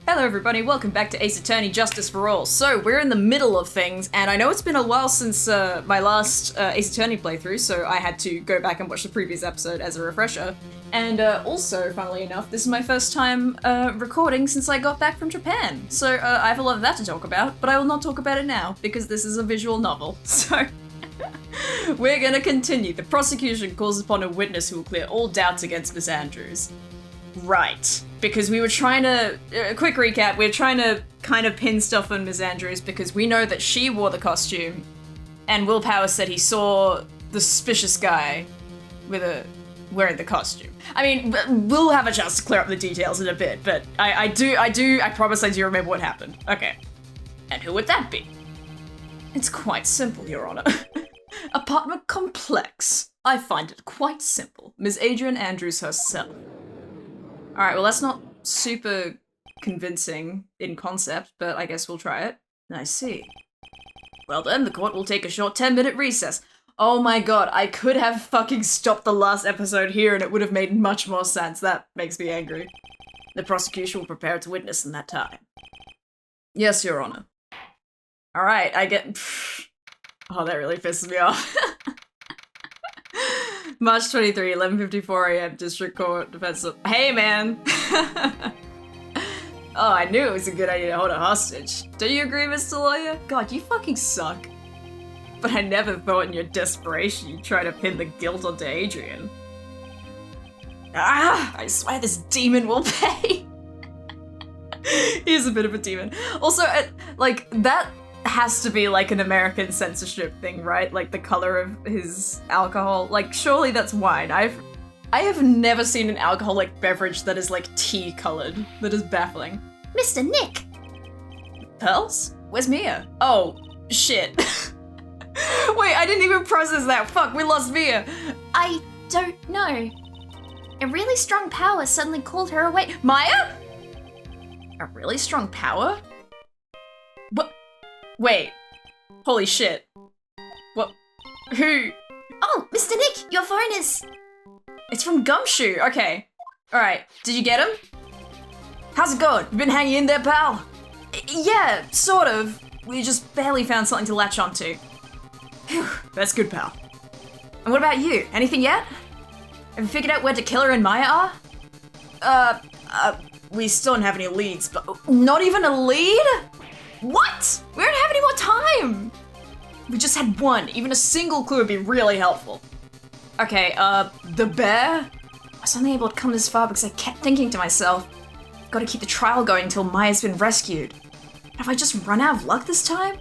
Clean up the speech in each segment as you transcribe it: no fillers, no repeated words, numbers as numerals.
Hello everybody, welcome back to Ace Attorney Justice for All. So, we're in the middle of things, and I know it's been a while since my last Ace Attorney playthrough, so I had to go back and watch the previous episode as a refresher. And also, funnily enough, this is my first time recording since I got back from Japan. So, I have a lot of that to talk about, but I will not talk about it now, because this is a visual novel. So, we're gonna continue. The prosecution calls upon a witness who will clear all doubts against Miss Andrews. Right. Because we were trying to, quick recap, we're trying to kind of pin stuff on Ms. Andrews because we know that she wore the costume and Willpower said he saw the suspicious guy wearing the costume. I mean, we'll have a chance to clear up the details in a bit, but I promise I do remember what happened. Okay. And who would that be? It's quite simple, Your Honor. Apartment complex. I find it quite simple. Ms. Adrian Andrews herself. Alright, well that's not super convincing in concept, but I guess we'll try it. I see. Well then, the court will take a short 10-minute recess. Oh my god, I could have fucking stopped the last episode here and it would have made much more sense. That makes me angry. The prosecution will prepare its witness in that time. Yes, Your Honor. Alright, I get... Oh, that really pisses me off. March 23, 11:54 a.m. District Court, Defense of... Hey, man! Oh, I knew it was a good idea to hold a hostage. Do you agree, Mr. Lawyer? God, you fucking suck. But I never thought in your desperation you'd try to pin the guilt onto Adrian. Ah! I swear this demon will pay! He's a bit of a demon. Also, like, that has to be like an American censorship thing, right? Like the color of his alcohol. Like, surely that's wine. I have never seen an alcoholic beverage that is like tea colored. That is baffling. Mr. Nick! Pearls? Where's Mia? Oh, shit. Wait, I didn't even process that. Fuck, we lost Mia. I don't know. A really strong power suddenly called her away. Maya? A really strong power? What? Wait. Holy shit. What? Who? Oh, Mr. Nick, your phone is... It's from Gumshoe. Okay. Alright. Did you get him? How's it going? You been hanging in there, pal? Yeah, sort of. We just barely found something to latch onto. Phew, that's good, pal. And what about you? Anything yet? Have you figured out where the killer and Maya are? We still don't have any leads, but... Not even a lead? What? We don't have any more time! We just had one. Even a single clue would be really helpful. Okay, the bear? I was only able to come this far because I kept thinking to myself, gotta keep the trial going until Maya's been rescued. Have I just run out of luck this time?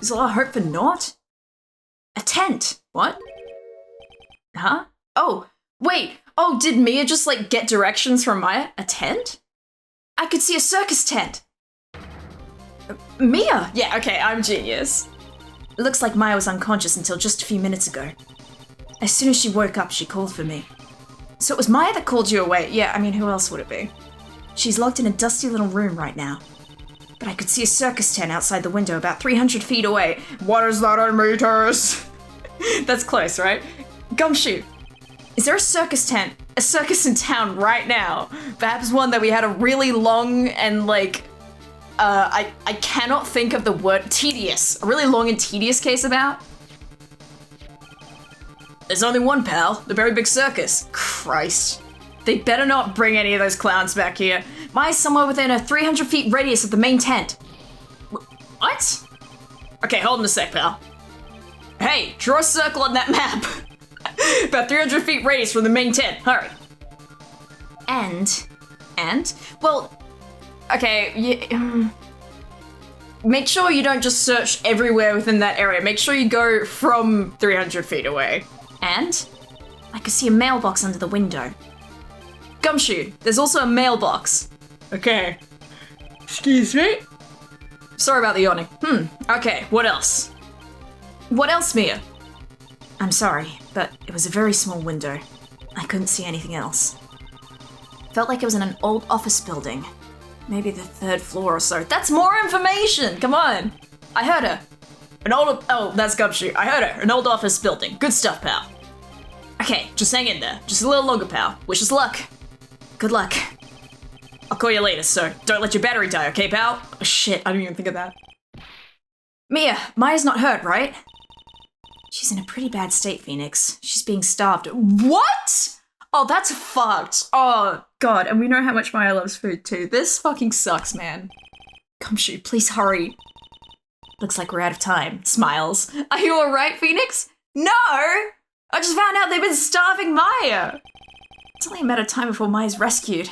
Is all our hope for naught? A tent. What? Huh? Oh, wait. Oh, did Mia just, like, get directions from Maya? A tent? I could see a circus tent. Mia! Yeah, okay, I'm genius. It looks like Maya was unconscious until just a few minutes ago. As soon as she woke up, she called for me. So it was Maya that called you away? Yeah, I mean, who else would it be? She's locked in a dusty little room right now. But I could see a circus tent outside the window about 300 feet away. What is that in meters? That's close, right? Gumshoe, is there a circus tent, a circus in town right now? Perhaps one that we had a really long and, like, I cannot think of the word tedious. A really long and tedious case about? There's only one, pal. The very big circus. Christ. They better not bring any of those clowns back here. Maya's somewhere within a 300 feet radius of the main tent. What? Okay, hold on a sec, pal. Hey, draw a circle on that map. About 300 feet radius from the main tent. Hurry. And? Well... Okay, make sure you don't just search everywhere within that area. Make sure you go from 300 feet away. And I could see a mailbox under the window. Gumshoe, there's also a mailbox. Okay. Excuse me? Sorry about the yawning. Okay, what else? What else, Mia? I'm sorry, but it was a very small window. I couldn't see anything else. Felt like it was in an old office building. Maybe the 3rd floor or so. That's more information! Come on! I heard her. Oh, that's Gumshoe. I heard her. An old office building. Good stuff, pal. Okay, just hang in there. Just a little longer, pal. Wish us luck. Good luck. I'll call you later, so don't let your battery die, okay, pal? Oh, shit, I didn't even think of that. Maya's not hurt, right? She's in a pretty bad state, Phoenix. She's being starved. What? Oh, that's fucked. Oh, God, and we know how much Maya loves food, too. This fucking sucks, man. Come shoot, please hurry. Looks like we're out of time. Smiles. Are you alright, Phoenix? No! I just found out they've been starving Maya. It's only a matter of time before Maya's rescued.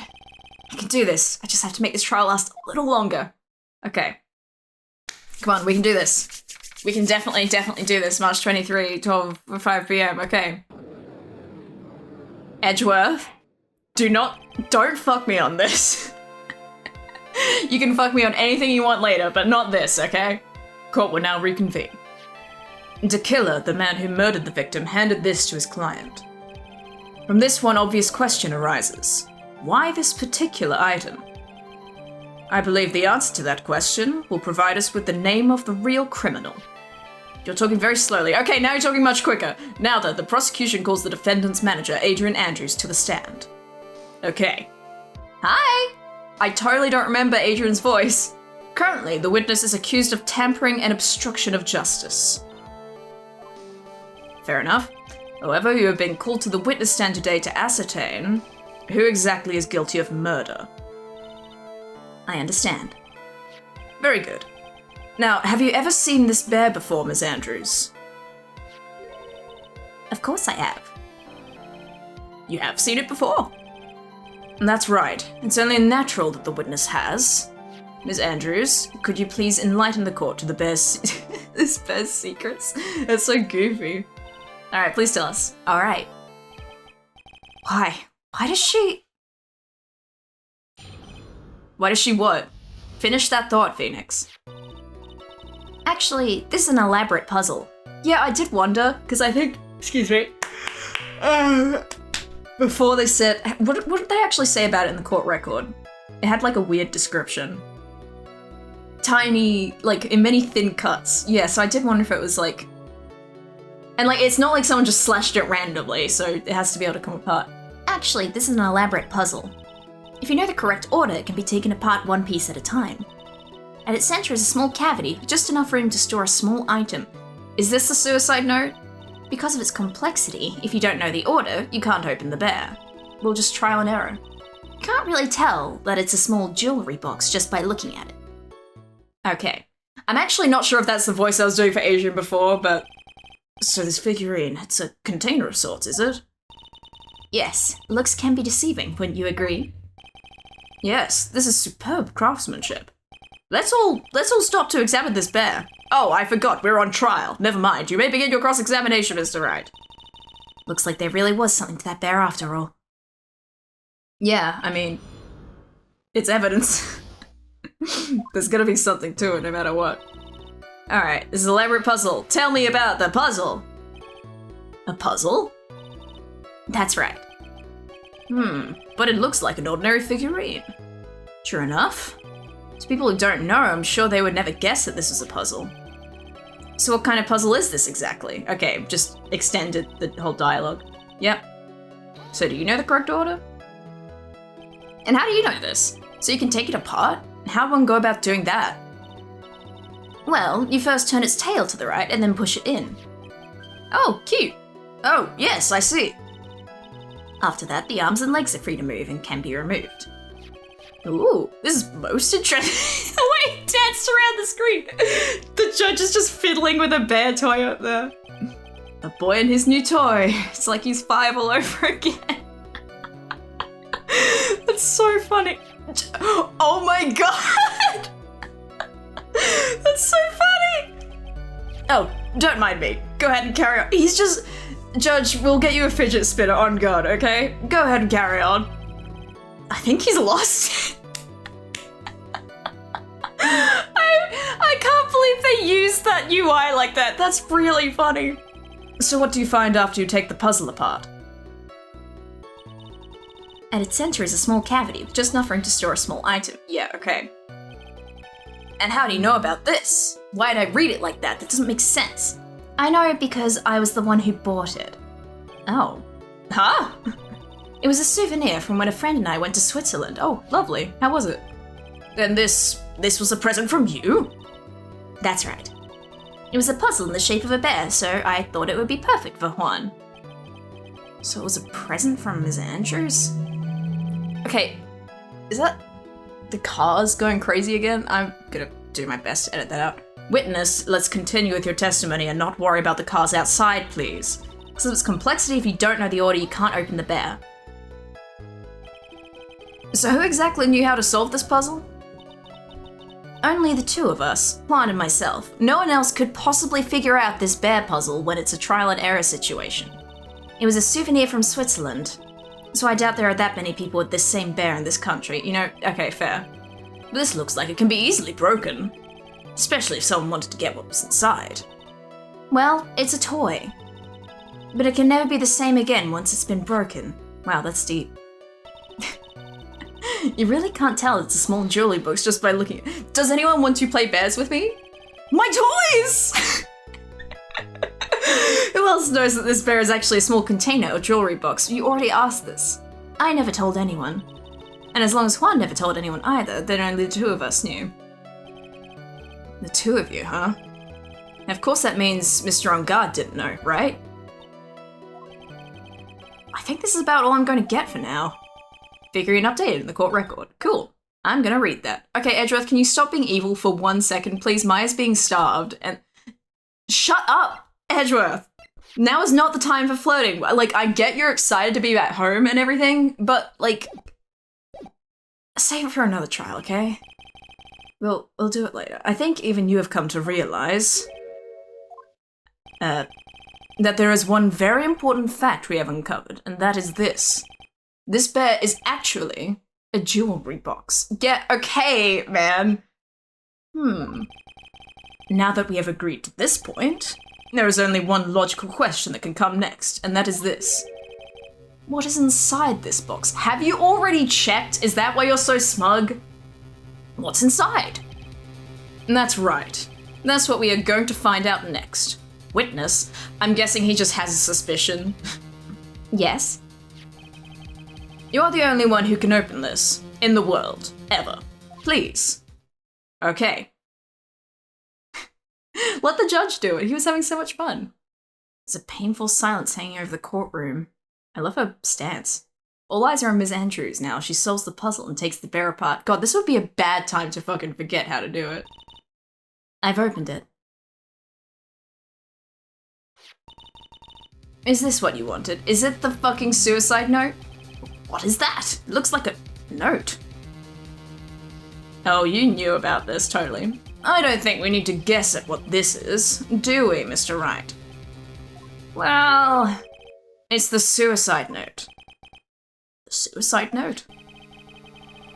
I can do this. I just have to make this trial last a little longer. Okay. Come on, we can do this. We can definitely do this. March 23, 5 p.m. Okay. Edgeworth, don't fuck me on this. You can fuck me on anything you want later, but not this, okay? Court will now reconvene. The killer, the man who murdered the victim, handed this to his client. From this, one obvious question arises. Why this particular item? I believe the answer to that question will provide us with the name of the real criminal. You're talking very slowly. Okay, now you're talking much quicker. Now then, the prosecution calls the defendant's manager, Adrian Andrews, to the stand. Okay. Hi! I totally don't remember Adrian's voice. Currently, the witness is accused of tampering and obstruction of justice. Fair enough. However, you have been called to the witness stand today to ascertain who exactly is guilty of murder. I understand. Very good. Now, have you ever seen this bear before, Ms. Andrews? Of course I have. You have seen it before? That's right. It's only natural that the witness has. Ms. Andrews, could you please enlighten the court to the bear's this bear's secrets? That's so goofy. Alright, please tell us. Alright. Why? Why does she what? Finish that thought, Phoenix. Actually, this is an elaborate puzzle. Yeah, I did wonder, because I think, excuse me, before they said, what did they actually say about it in the court record? It had like a weird description. Tiny, like in many thin cuts. Yeah, so I did wonder if it was like, and like it's not like someone just slashed it randomly, so it has to be able to come apart. Actually, this is an elaborate puzzle. If you know the correct order, it can be taken apart one piece at a time. At its center is a small cavity, just enough room to store a small item. Is this the suicide note? Because of its complexity, if you don't know the order, you can't open the bear. We'll just trial and error. You can't really tell that it's a small jewelry box just by looking at it. Okay. I'm actually not sure if that's the voice I was doing for Adrian before, but... So this figurine, it's a container of sorts, is it? Yes, looks can be deceiving, wouldn't you agree? Yes, this is superb craftsmanship. Let's all stop to examine this bear. Oh, I forgot, we're on trial. Never mind, you may begin your cross-examination, Mr. Wright. Looks like there really was something to that bear after all. Yeah, I mean, it's evidence. There's gonna be something to it no matter what. Alright, this is an elaborate puzzle. Tell me about the puzzle. A puzzle? That's right. But it looks like an ordinary figurine. Sure enough. To people who don't know, I'm sure they would never guess that this was a puzzle. So what kind of puzzle is this exactly? Okay, just extended the whole dialogue. Yep. So do you know the correct order? And how do you know this? So you can take it apart? How would one go about doing that? Well, you first turn its tail to the right and then push it in. Oh, cute. Oh, yes, I see. After that, the arms and legs are free to move and can be removed. Ooh, this is most interesting. The way he danced around the screen. The judge is just fiddling with a bear toy up there. A boy and his new toy. It's like he's 5 all over again. That's so funny. Oh my god! That's so funny! Oh, don't mind me. Go ahead and carry on. He's just... Judge, we'll get you a fidget spinner on guard, okay? Go ahead and carry on. I think he's lost. I can't believe they used that UI like that. That's really funny. So what do you find after you take the puzzle apart? At its center is a small cavity with just enough room to store a small item. Yeah, okay. And how do you know about this? Why'd I read it like that? That doesn't make sense. I know because I was the one who bought it. Oh. Huh? It It was a souvenir from when a friend and I went to Switzerland. Oh, lovely. How was it? And this was a present from you? That's right. It was a puzzle in the shape of a bear, so I thought it would be perfect for Juan. So it was a present from Ms. Andrews? Okay, is that the cars going crazy again? I'm gonna do my best to edit that out. Witness, let's continue with your testimony and not worry about the cars outside, please. Because of its complexity, if you don't know the order, you can't open the bear. So who exactly knew how to solve this puzzle? Only the two of us, Juan and myself. No one else could possibly figure out this bear puzzle when it's a trial and error situation. It was a souvenir from Switzerland, so I doubt there are that many people with this same bear in this country. You know, okay, fair. This looks like it can be easily broken. Especially if someone wanted to get what was inside. Well, it's a toy. But it can never be the same again once it's been broken. Wow, that's deep. You really can't tell it's a small jewelry box just by looking. Does anyone want to play bears with me? My toys! Who else knows that this bear is actually a small container or jewelry box? You already asked this. I never told anyone. And as long as Juan never told anyone either, then only the two of us knew. The two of you, huh? And of course that means Mr. ANGRIER didn't know, right? I think this is about all I'm going to get for now. Figuring updated in the court record. Cool. I'm gonna read that. Okay, Edgeworth, can you stop being evil for 1 second, please? Maya's being starved and... Shut up, Edgeworth! Now is not the time for flirting. Like, I get you're excited to be at home and everything, but, like... Save it for another trial, okay? We'll do it later. I think even you have come to realize... that there is one very important fact we have uncovered, and that is this. This bear is actually a jewelry box. Yeah, okay, man. Now that we have agreed to this point, there is only one logical question that can come next, and that is this. What is inside this box? Have you already checked? Is that why you're so smug? What's inside? And that's right. That's what we are going to find out next. Witness, I'm guessing he just has a suspicion. Yes. You are the only one who can open this, in the world, ever. Please. Okay. Let the judge do it, he was having so much fun. There's a painful silence hanging over the courtroom. I love her stance. All eyes are on Ms. Andrews now. She solves the puzzle and takes the bear apart. God, this would be a bad time to fucking forget how to do it. I've opened it. Is this what you wanted? Is it the fucking suicide note? What is that? It looks like a note. Oh, you knew about this, totally. I don't think we need to guess at what this is, do we, Mr. Wright? Well, it's the suicide note. The suicide note?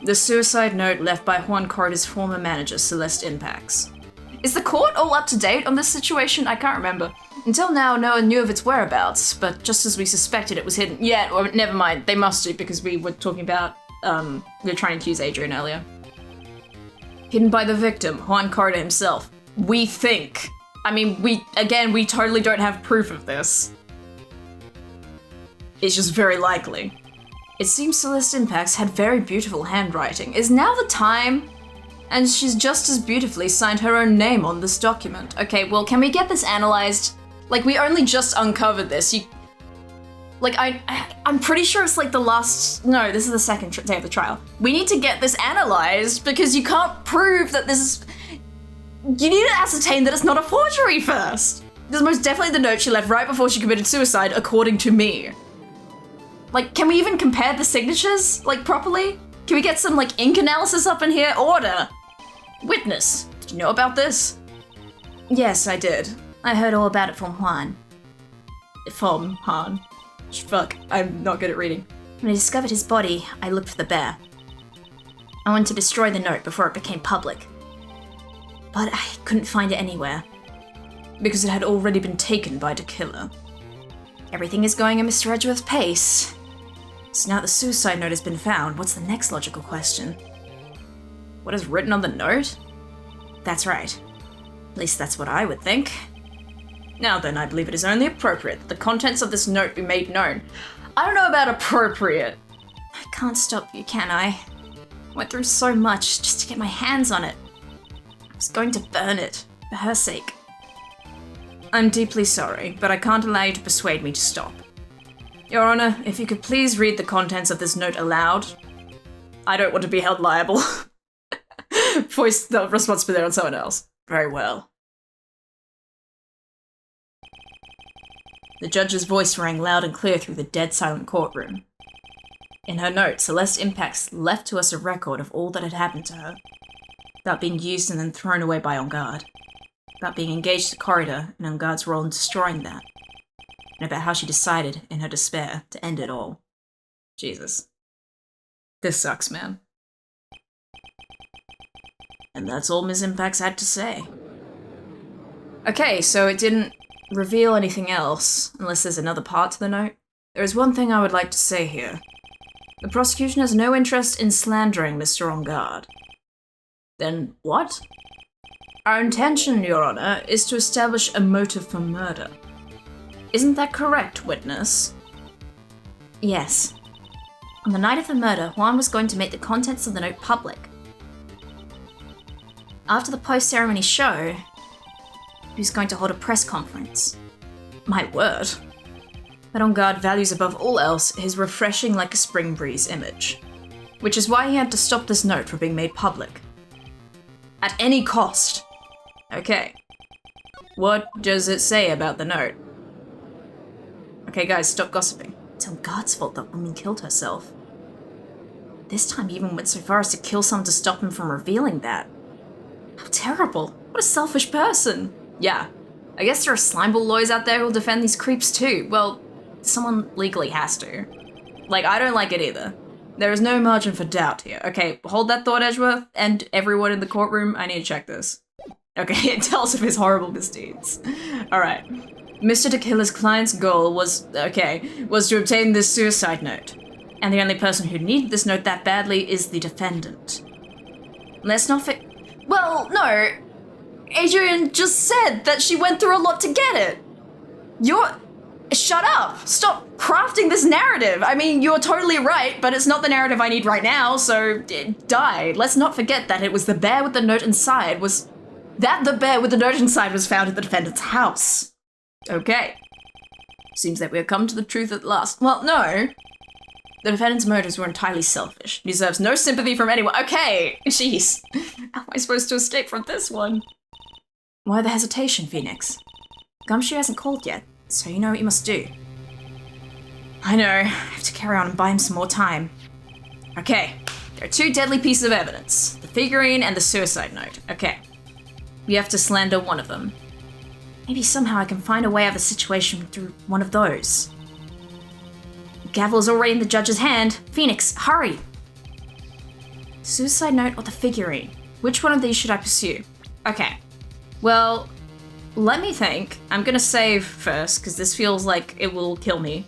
The suicide note left by Juan Corrida's former manager, Celeste Impax. Is the court all up to date on this situation? I can't remember. Until now, no one knew of its whereabouts, but just as we suspected it was hidden. Yeah, or never mind, they must do, because we were talking about, we were trying to accuse Adrian earlier. Hidden by the victim, Juan Corrida himself. We think. I mean, we totally don't have proof of this. It's just very likely. It seems Celeste Impax had very beautiful handwriting. Is now the time? And she's just as beautifully signed her own name on this document. Okay, well, can we get this analyzed? Like, we only just uncovered this. I'm pretty sure it's like the last... No, this is the second day of the trial. We need to get this analyzed because you can't prove that this is... You need to ascertain that it's not a forgery first. This is most definitely the note she left right before she committed suicide, according to me. Like, can we even compare the signatures, like, properly? Can we get some, like, ink analysis up in here? Order! Witness, did you know about this? Yes, I did. I heard all about it from Juan. From Han. Fuck, I'm not good at reading. When I discovered his body, I looked for the bear. I wanted to destroy the note before it became public. But I couldn't find it anywhere. Because it had already been taken by the killer. Everything is going at Mr. Edgeworth's pace. So now the suicide note has been found, what's the next logical question? What is written on the note? That's right. At least that's what I would think. Now then, I believe it is only appropriate that the contents of this note be made known. I don't know about appropriate. I can't stop you, can I? I went through so much just to get my hands on it. I was going to burn it, for her sake. I'm deeply sorry, but I can't allow you to persuade me to stop. Your Honor, if you could please read the contents of this note aloud. I don't want to be held liable. Voice the responsibility on someone else. Very well. The judge's voice rang loud and clear through the dead silent courtroom. In her note, Celeste Impax left to us a record of all that had happened to her, about being used and then thrown away by ANGRIER, about being engaged to Corridor and ANGRIER's role in destroying that, and about how she decided, in her despair, to end it all. Jesus. This sucks, man. And that's all Ms. Impax had to say. Okay, so it didn't reveal anything else, unless there's another part to the note. There is one thing I would like to say here. The prosecution has no interest in slandering Mr. ANGRIER. Then what? Our intention, Your Honor, is to establish a motive for murder. Isn't that correct, witness? Yes. On the night of the murder, Juan was going to make the contents of the note public. After the post-ceremony show, he was going to hold a press conference. My word. That ANGRIER values above all else his refreshing like a spring breeze image. Which is why he had to stop this note from being made public. At any cost. Okay. What does it say about the note? Okay guys, stop gossiping. It's ANGRIER's fault that woman killed herself. This time he even went so far as to kill someone to stop him from revealing that. How terrible. What a selfish person. Yeah. I guess there are slimeball lawyers out there who'll defend these creeps too. Well, someone legally has to. Like, I don't like it either. There is no margin for doubt here. Okay, hold that thought, Edgeworth, and everyone in the courtroom, I need to check this. Okay, it tells of his horrible misdeeds. Alright. Mr. Tequila's client's goal was to obtain this suicide note. And the only person who needed this note that badly is the defendant. Let's not well, no. Adrian just said that she went through a lot to get it. Shut up! Stop crafting this narrative! I mean, you're totally right, but it's not the narrative I need right now, so die. Let's not forget that it was the bear with the note inside was found at the defendant's house. Okay. Seems that we have come to the truth at last. Well, no. The defendant's motives were entirely selfish. He deserves no sympathy from anyone. Okay, jeez. How am I supposed to escape from this one? Why the hesitation, Phoenix? Gumshoe hasn't called yet, so you know what you must do. I know. I have to carry on and buy him some more time. Okay, there are two deadly pieces of evidence. The figurine and the suicide note. Okay. We have to slander one of them. Maybe somehow I can find a way out of the situation through one of those. The gavel is already in the judge's hand. Phoenix, hurry! Suicide note or the figurine? Which one of these should I pursue? Okay. Well, let me think. I'm gonna save first, because this feels like it will kill me.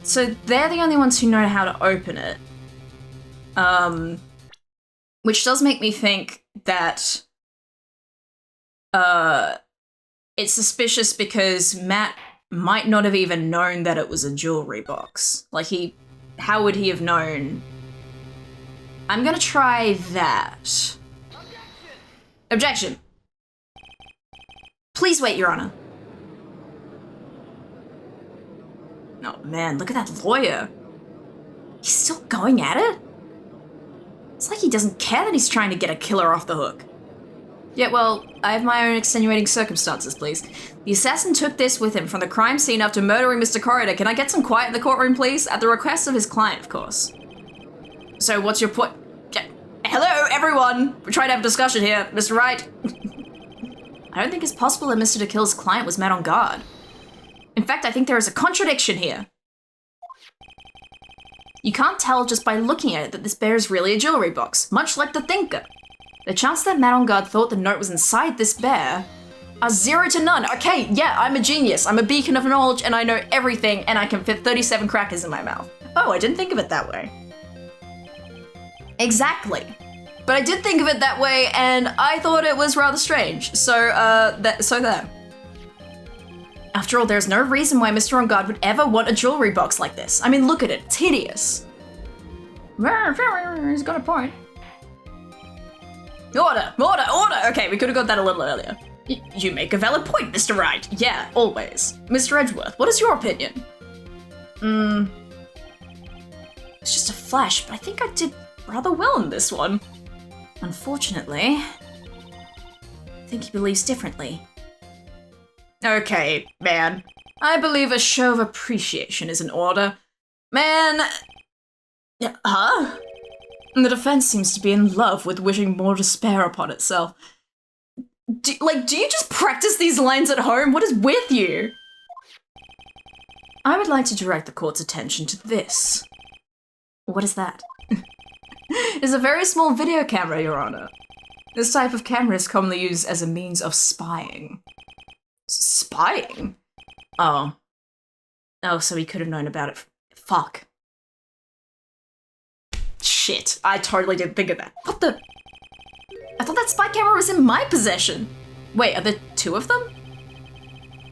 So they're the only ones who know how to open it. Which does make me think that it's suspicious because Matt might not have even known that it was a jewelry box. Like how would he have known? I'm gonna try that. Objection! Please wait, Your Honor. Oh man, look at that lawyer. He's still going at it? It's like he doesn't care that he's trying to get a killer off the hook. Yeah, well, I have my own extenuating circumstances, please. The assassin took this with him from the crime scene after murdering Mr. Corridor. Can I get some quiet in the courtroom, please? At the request of his client, of course. So what's your point? Hello, everyone! We're trying to have a discussion here, Mr. Wright. I don't think it's possible that Mr. DeKill's client was Matt ANGRIER. In fact, I think there is a contradiction here. You can't tell just by looking at it that this bear is really a jewelry box, much like the Thinker. The chances that Matt ANGRIER thought the note was inside this bear are 0 to none. Okay, yeah, I'm a genius. I'm a beacon of knowledge and I know everything and I can fit 37 crackers in my mouth. Oh, I didn't think of it that way. Exactly. But I did think of it that way and I thought it was rather strange. So there. After all, there's no reason why Mr. ANGRIER would ever want a jewelry box like this. I mean, look at it, it's hideous. He's got a point. Order! Order! Order! Okay, we could have got that a little earlier. You make a valid point, Mr. Wright. Yeah, always. Mr. Edgeworth, what is your opinion? It's just a flash, but I think I did Rather well in this one. Unfortunately, I think he believes differently. Okay, man. I believe a show of appreciation is in order. Man... Huh? The defense seems to be in love with wishing more despair upon itself. Do you just practice these lines at home? What is with you? I would like to direct the court's attention to this. What is that? It's a very small video camera, Your Honor. This type of camera is commonly used as a means of spying. Spying? Oh. Oh, so he could have known about it. Fuck. Shit, I totally didn't think of that. What the? I thought that spy camera was in my possession. Wait, are there two of them?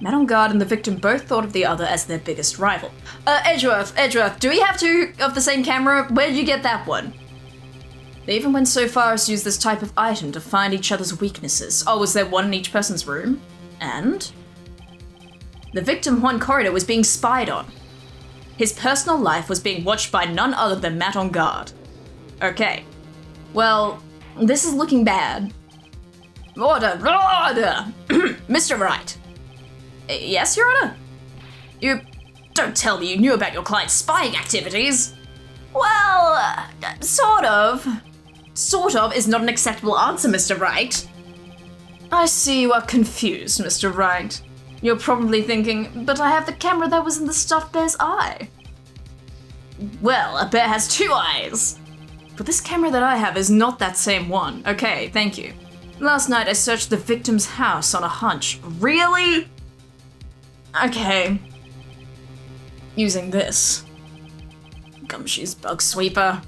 Man on guard and the victim both thought of the other as their biggest rival. Edgeworth, do we have two of the same camera? Where did you get that one? They even went so far as to use this type of item to find each other's weaknesses. Oh, was there one in each person's room? And? The victim, Juan Corridor, was being spied on. His personal life was being watched by none other than Matt on guard. Okay. Well, this is looking bad. Order! Order! Mr. Wright. Yes, Your Honor? You don't tell me you knew about your client's spying activities. Well, sort of. Sort of is not an acceptable answer, Mr. Wright. I see you are confused, Mr. Wright. You're probably thinking, but I have the camera that was in the stuffed bear's eye. Well, a bear has two eyes. But this camera that I have is not that same one. Okay, thank you. Last night I searched the victim's house on a hunch. Really? Okay. Using this. Gumshoe's bug sweeper.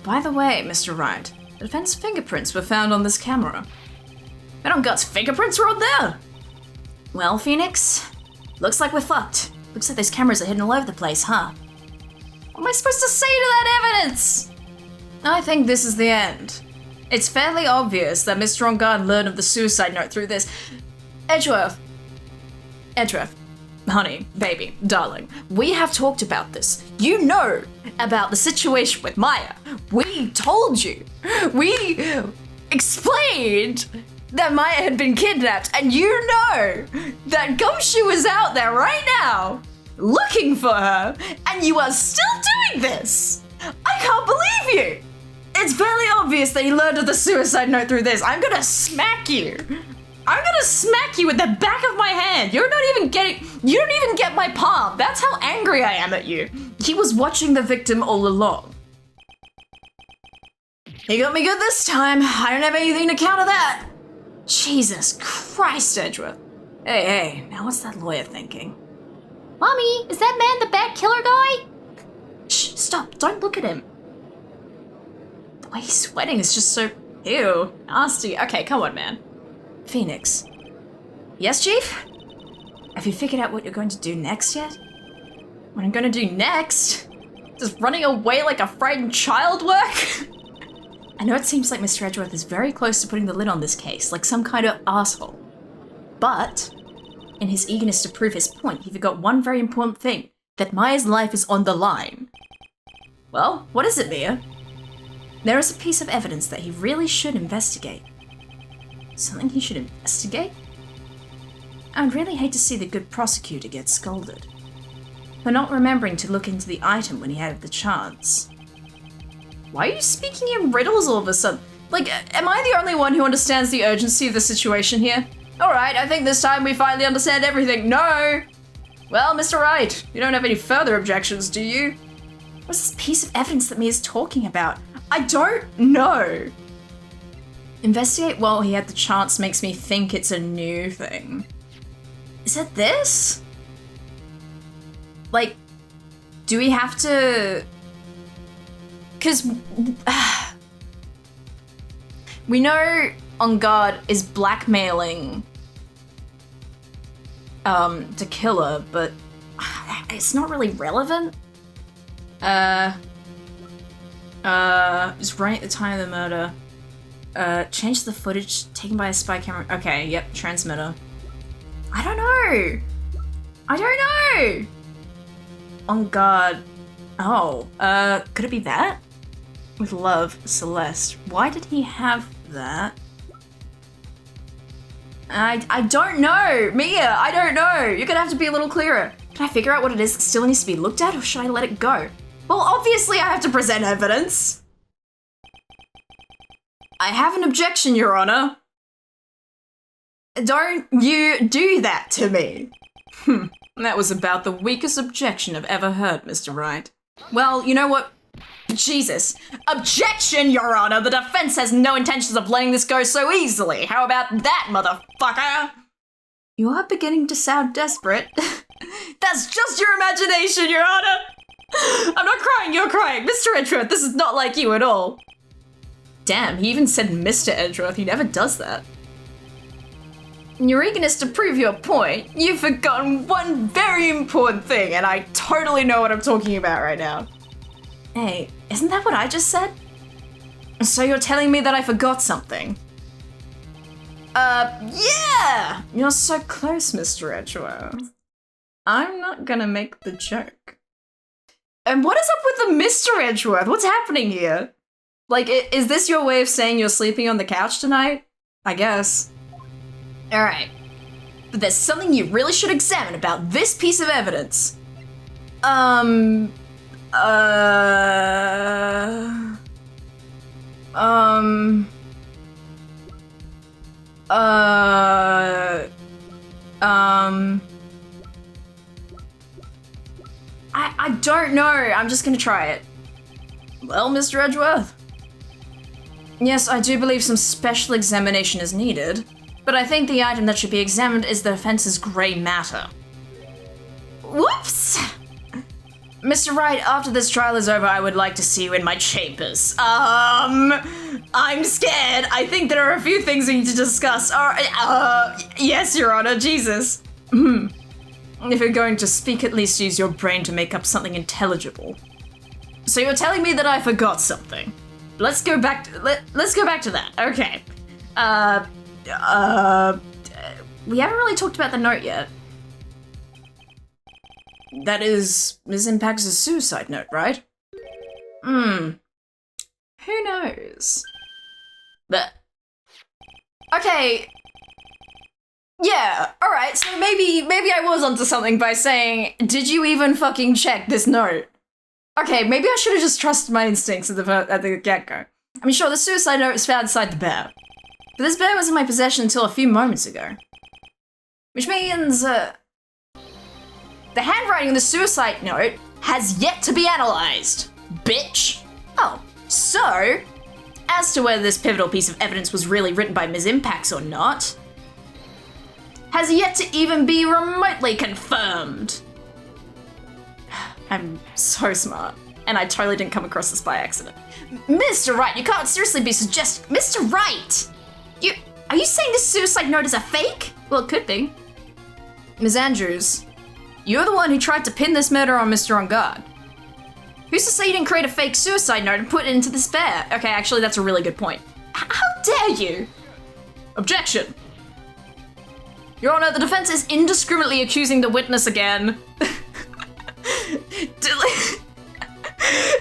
By the way, Mr. Wright, the defense fingerprints were found on this camera. Madam Gut's fingerprints were on there! Well, Phoenix, looks like we're fucked. Looks like those cameras are hidden all over the place, huh? What am I supposed to say to that evidence? I think this is the end. It's fairly obvious that Mr. On Guard learned of the suicide note through this. Edgeworth, honey, baby, darling, we have talked about this. You know about the situation with Maya. We told you. We explained that Maya had been kidnapped, and you know that Gumshoe is out there right now looking for her, and you are still doing this. I can't believe you. It's fairly obvious that he learned of the suicide note through this. I'm gonna smack you. I'm gonna smack you with the back of my hand. You don't even get my palm. That's how angry I am at you. He was watching the victim all along. He got me good this time. I don't have anything to counter that. Jesus Christ, Edgeworth. Hey, now what's that lawyer thinking? Mommy, is that man the bat killer guy? Shh, stop, don't look at him. The way he's sweating is just so, ew, nasty. Okay, come on, man. Phoenix. Yes, Chief? Have you figured out what you're going to do next yet? What I'm going to do next? Does running away like a frightened child work? I know it seems like Mr. Edgeworth is very close to putting the lid on this case, like some kind of asshole. But, in his eagerness to prove his point, he forgot one very important thing, that Maya's life is on the line. Well, what is it, Mia? There is a piece of evidence that he really should investigate. Something he should investigate? I would really hate to see the good prosecutor get scolded for not remembering to look into the item when he had the chance. Why are you speaking in riddles all of a sudden? Like, am I the only one who understands the urgency of the situation here? Alright, I think this time we finally understand everything. No! Well, Mr. Wright, you don't have any further objections, do you? What's this piece of evidence that Mia's talking about? I don't know. Investigate while he had the chance makes me think it's a new thing. Is it this? Like, do we have to... Because we know On Guard is blackmailing to kill her, but it's not really relevant. Is right at the time of the murder. Change the footage taken by a spy camera. Okay, yep, transmitter. I don't know. On guard. Oh, could it be that? With love, Celeste. Why did he have that? I don't know. Mia, I don't know. You're gonna have to be a little clearer. Can I figure out what it is that still needs to be looked at, or should I let it go? Well, obviously I have to present evidence. I have an objection, Your Honor. Don't you do that to me. That was about the weakest objection I've ever heard, Mr. Wright. Well, you know what? Jesus. Objection, Your Honor! The defense has no intentions of letting this go so easily. How about that, motherfucker? You are beginning to sound desperate. That's just your imagination, Your Honor! I'm not crying, you're crying. Mr. Edgeworth, this is not like you at all. Damn, he even said Mr. Edgeworth. He never does that. In your eagerness to prove your point, you've forgotten one very important thing, and I totally know what I'm talking about right now. Hey, isn't that what I just said? So you're telling me that I forgot something? Yeah! You're so close, Mr. Edgeworth. I'm not gonna make the joke. And what is up with the Mr. Edgeworth? What's happening here? Like, is this your way of saying you're sleeping on the couch tonight? I guess. Alright. But there's something you really should examine about this piece of evidence. I don't know. I'm just gonna try it. Well, Mr. Edgeworth. Yes, I do believe some special examination is needed, but I think the item that should be examined is the offense's grey matter. Whoops! Mr. Wright, after this trial is over, I would like to see you in my chambers. I'm scared. I think there are a few things we need to discuss. Yes, Your Honor, Jesus. If you're going to speak, at least use your brain to make up something intelligible. So you're telling me that I forgot something. Let's go back to that. Okay. We haven't really talked about the note yet. That is Ms. Impact's suicide note, right? Who knows? But okay. Yeah, alright, so maybe I was onto something by saying, did you even fucking check this note? Okay, maybe I should have just trusted my instincts at the get-go. I mean, sure, the suicide note was found inside the bear. But this bear was in my possession until a few moments ago. Which means, the handwriting in the suicide note has yet to be analysed, bitch. Oh, so, as to whether this pivotal piece of evidence was really written by Ms. Impacts or not, has yet to even be remotely confirmed. I'm so smart, and I totally didn't come across this by accident. Mr. Wright, you can't seriously be suggesting— Mr. Wright! Are you saying this suicide note is a fake? Well, it could be. Ms. Andrews, you're the one who tried to pin this murder on Mr. On Guard. Who's to say you didn't create a fake suicide note and put it into this bear? Okay, actually, that's a really good point. How dare you? Objection! Your Honor, the defense is indiscriminately accusing the witness again.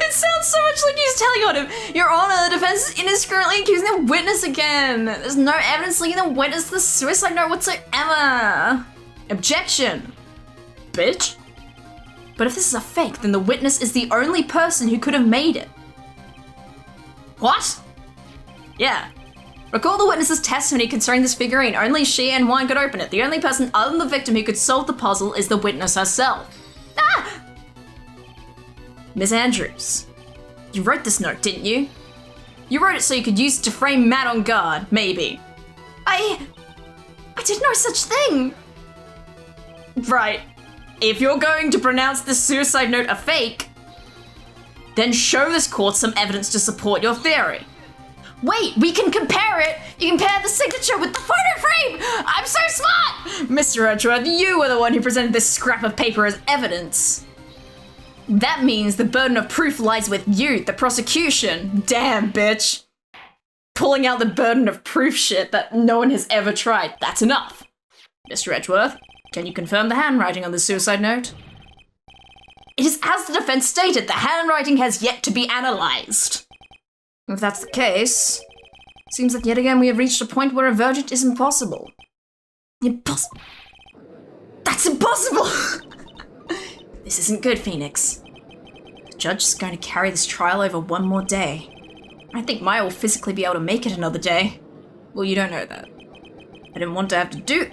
It sounds so much like he's telling on him. Your Honor, the defense is indiscriminately accusing the witness again. There's no evidence linking the witness to the suicide note whatsoever. Objection. Bitch. But if this is a fake, then the witness is the only person who could have made it. What? Yeah. Recall the witness's testimony concerning this figurine. Only she and Wine could open it. The only person other than the victim who could solve the puzzle is the witness herself. Ah! Ms. Andrews, you wrote this note, didn't you? You wrote it so you could use it to frame Matt on guard, maybe. I did no such thing. Right. If you're going to pronounce this suicide note a fake, then show this court some evidence to support your theory. Wait, we can compare it! You compare the signature with the photo frame! I'm so smart! Mr. Edgeworth, you were the one who presented this scrap of paper as evidence. That means the burden of proof lies with you, the prosecution. Damn, bitch. Pulling out the burden of proof shit that no one has ever tried. That's enough. Mr. Edgeworth, can you confirm the handwriting on the suicide note? It is as the defense stated, the handwriting has yet to be analyzed. If that's the case, seems like yet again we have reached a point where a verdict is impossible. Impossible? That's impossible! This isn't good, Phoenix. The judge is going to carry this trial over one more day. I think Maya will physically be able to make it another day. Well, you don't know that. I didn't want to have to do...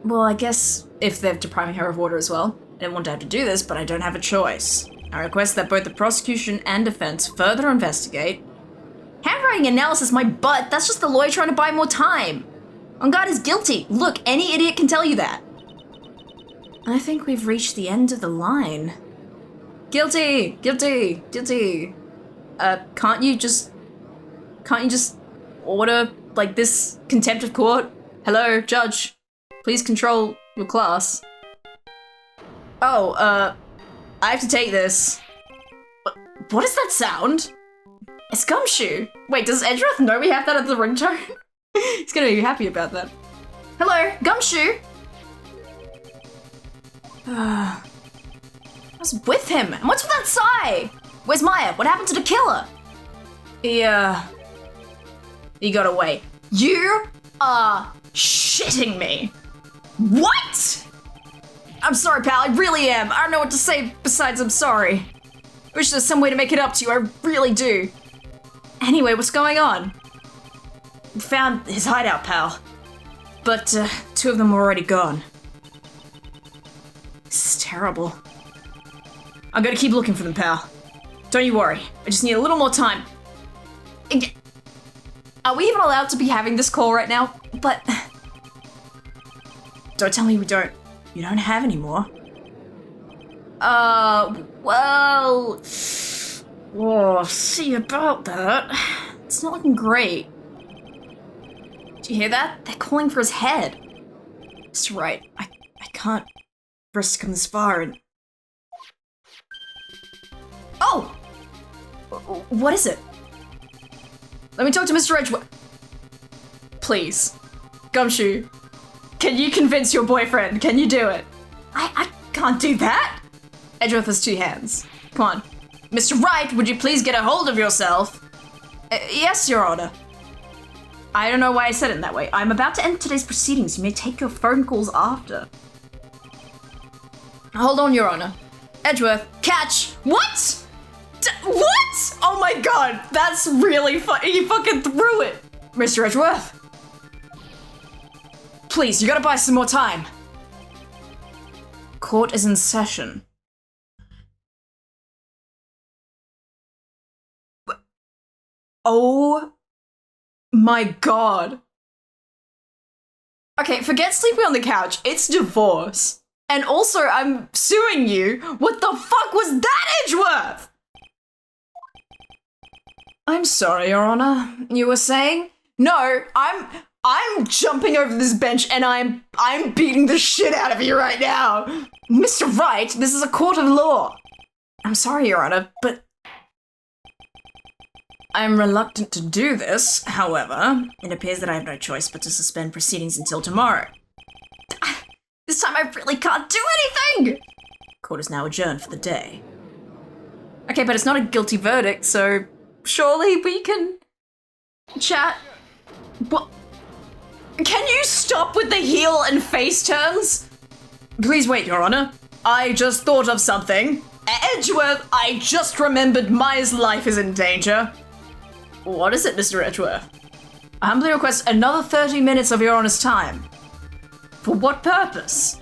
Well, I guess if they're depriving her of water as well. I didn't want to have to do this, but I don't have a choice. I request that both the prosecution and defense further investigate. Handwriting analysis, my butt. That's just the lawyer trying to buy more time. JynxGod is guilty. Look, any idiot can tell you that. I think we've reached the end of the line. Guilty! Guilty! Guilty! Can't you just order, like, this contempt of court? Hello, judge. Please control your class. Oh, I have to take this. What is that sound? It's Gumshoe. Wait, does Edgeworth know we have that at the ringtone? He's gonna be happy about that. Hello, Gumshoe! What's with him? And what's with that sigh? Where's Maya? What happened to the killer? He got away. You are shitting me. What? I'm sorry, pal. I really am. I don't know what to say besides I'm sorry. Wish there's some way to make it up to you. I really do. Anyway, what's going on? We found his hideout, pal. But, two of them were already gone. This is terrible. I'm gonna keep looking for them, pal. Don't you worry. I just need a little more time. Are we even allowed to be having this call right now? But... Don't tell me we don't. You don't have any more. Well... Whoa, see about that. It's not looking great. Do you hear that? They're calling for his head. It's right. I can't risk him this far and... Oh! What is it? Let me talk to Mr. Edgeworth. Please. Gumshoe. Can you convince your boyfriend? Can you do it? I can't do that. Edgeworth has two hands. Come on. Mr. Wright, would you please get a hold of yourself? Yes, Your Honor. I don't know why I said it in that way. I'm about to end today's proceedings. You may take your phone calls after. Hold on, Your Honor. Edgeworth, catch! What? What? Oh my god, that's really funny. He fucking threw it. Mr. Edgeworth. Please, you gotta buy some more time. Court is in session. Oh my god. Okay, forget sleeping on the couch. It's divorce. And also, I'm suing you. What the fuck was that, Edgeworth? I'm sorry, Your Honor. You were saying? No, I'm jumping over this bench and I'm beating the shit out of you right now. Mr. Wright, this is a court of law. I'm sorry, Your Honor, but I'm reluctant to do this. However, it appears that I have no choice but to suspend proceedings until tomorrow. This time I really can't do anything! Court is now adjourned for the day. Okay, but it's not a guilty verdict, so surely we can chat. What? Can you stop with the heel and face turns? Please wait, Your Honor. I just thought of something. Edgeworth, I just remembered Maya's life is in danger. What is it, Mr. Edgeworth? I humbly request another 30 minutes of Your Honor's time. For what purpose?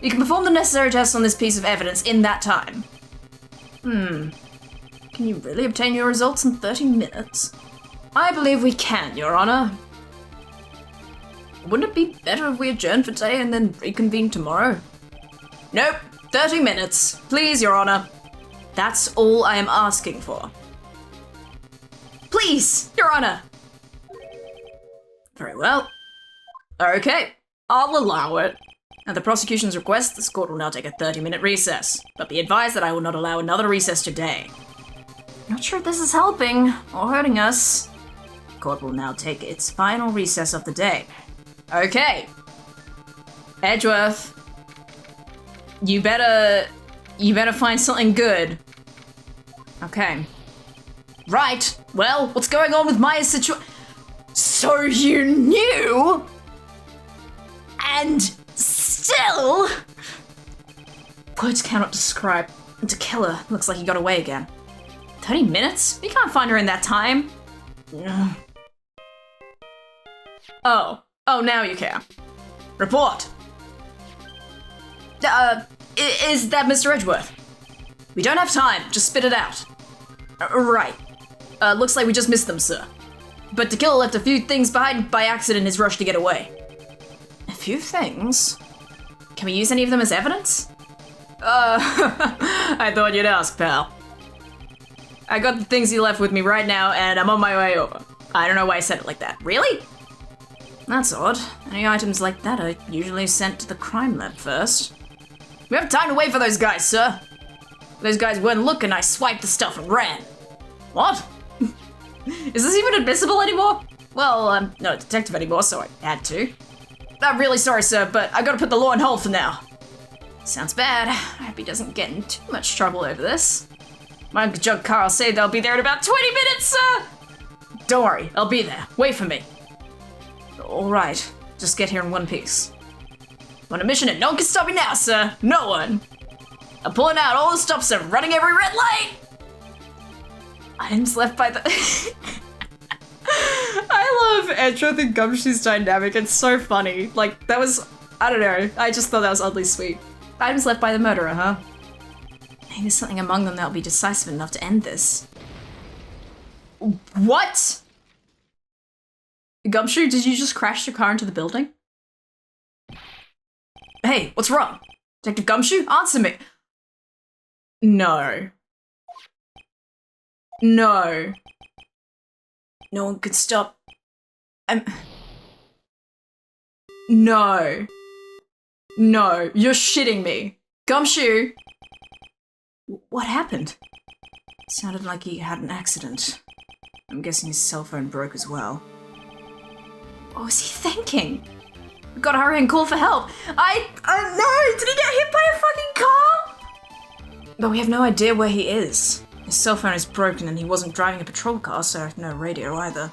You can perform the necessary tests on this piece of evidence in that time. Can you really obtain your results in 30 minutes? I believe we can, Your Honor. Wouldn't it be better if we adjourn for today and then reconvene tomorrow? Nope, 30 minutes. Please, Your Honor. That's all I am asking for. Please, Your Honor. Very well. Okay, I'll allow it. At the prosecution's request, this court will now take a 30-minute recess, but be advised that I will not allow another recess today. Not sure if this is helping or hurting us. The court will now take its final recess of the day. Okay. Edgeworth. You better find something good. Okay. Right. Well, what's going on with Maya's situation? So you knew? And still? Words cannot describe. The killer looks like he got away again. 30 minutes? We can't find her in that time. Oh, now you care. Report. Is that Mr. Edgeworth? We don't have time. Just spit it out. Right. Looks like we just missed them, sir. But the killer left a few things behind by accident in his rush to get away. A few things? Can we use any of them as evidence? I thought you'd ask, pal. I got the things he left with me right now, and I'm on my way over. I don't know why I said it like that. Really? That's odd. Any items like that are usually sent to the crime lab first. We have time to wait for those guys, sir. Those guys weren't looking, I swiped the stuff and ran. What? Is this even admissible anymore? Well, I'm not a detective anymore, so I had to. I'm really sorry, sir, but I gotta put the law on hold for now. Sounds bad. I hope he doesn't get in too much trouble over this. My Uncle Jug Carl said they'll be there in about 20 minutes, sir! Don't worry, I'll be there. Wait for me. Alright, just get here in one piece. I'm on a mission and no one can stop me now, sir. No one. I'm pulling out all the stops and running every red light! Items left by the... I love Edgeworth and Gumshoe's dynamic. It's so funny. Like, that was... I don't know. I just thought that was oddly sweet. Items left by the murderer, huh? Maybe there's something among them that'll be decisive enough to end this. What? Gumshoe, did you just crash your car into the building? Hey, what's wrong? Detective Gumshoe, answer me. No. No. No one could stop. No. No, you're shitting me. Gumshoe! What happened? It sounded like he had an accident. I'm guessing his cell phone broke as well. What was he thinking? We gotta hurry and call for help. No! Did he get hit by a fucking car? But we have no idea where he is. His cell phone is broken and he wasn't driving a patrol car, so no radio either.